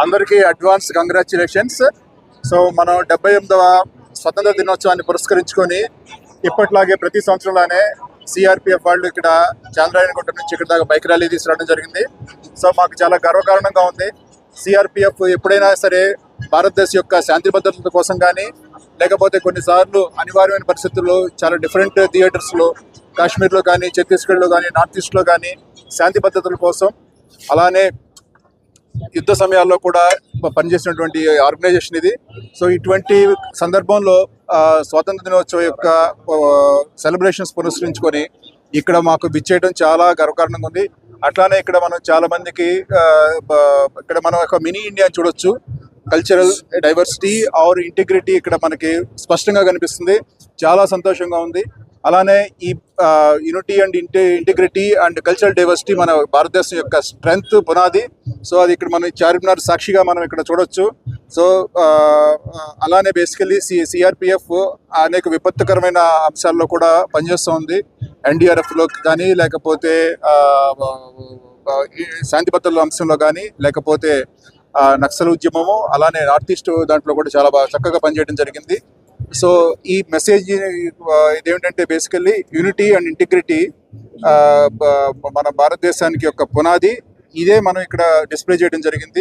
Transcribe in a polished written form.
అందరికీ advance congratulations. So మనం 78వ స్వతంత్ర దినోత్సవాన్ని పురస్కరించుకొని ఇప్పట్లాగే ప్రతి సంవత్సరంలానే సిఆర్పిఎఫ్ వాళ్ళు ఇక్కడ చాంద్రాయణగుట్ట నుంచి ఇక్కడ దాకా బైక్ ర్యాలీ తీసుకురావడం జరిగింది. సో మాకు చాలా గర్వకారణంగా ఉంది. సిఆర్పిఎఫ్ ఎప్పుడైనా సరే భారతదేశం యొక్క శాంతి భద్రతల కోసం కానీ లేకపోతే కొన్నిసార్లు అనివార్యమైన పరిస్థితుల్లో చాలా డిఫరెంట్ థియేటర్స్లో కాశ్మీర్లో కానీ ఛత్తీస్గఢ్లో కానీ నార్త్ ఈస్ట్లో కానీ శాంతి భద్రతల కోసం అలానే యుద్ధ సమయాల్లో కూడా పనిచేసినటువంటి ఆర్గనైజేషన్ ఇది. సో ఇటువంటి సందర్భంలో స్వాతంత్ర దినోత్సవం యొక్క సెలబ్రేషన్స్ పురస్కరించుకొని ఇక్కడ మాకు విచ్చేయడం చాలా గర్వకారణంగా ఉంది. అట్లానే ఇక్కడ మనం చాలా మందికి ఇక్కడ మనం ఒక మినీ ఇండియా చూడొచ్చు. కల్చరల్ డైవర్సిటీ ఆర్ ఇంటిగ్రిటీ ఇక్కడ మనకి స్పష్టంగా కనిపిస్తుంది. చాలా సంతోషంగా ఉంది. అలానే ఈ unity and integrity and cultural diversity మన భారతదేశం యొక్క స్ట్రెంగ్త్ పునాది. సో అది ఇక్కడ మనం చార్మినార్ సాక్షిగా మనం ఇక్కడ చూడొచ్చు. సో అలానే బేసికల్లీ సిఆర్పిఎఫ్ అనేక విపత్తుకరమైన అంశాల్లో కూడా పనిచేస్తుంది. ఎన్డీఆర్ఎఫ్లో కానీ లేకపోతే శాంతి భద్రతల అంశంలో కానీ లేకపోతే నక్సల్ ఉద్యమము అలానే నార్త్ ఈస్ట్ దాంట్లో కూడా చాలా బాగా చక్కగా పనిచేయడం జరిగింది. సో ఈ మెసేజ్ ఇదేమిటంటే బేసికల్లీ యూనిటీ అండ్ ఇంటిగ్రిటీ మన భారతదేశానికి యొక్క పునాది. ఇదే మనం ఇక్కడ డిస్ప్లే చేయడం జరిగింది.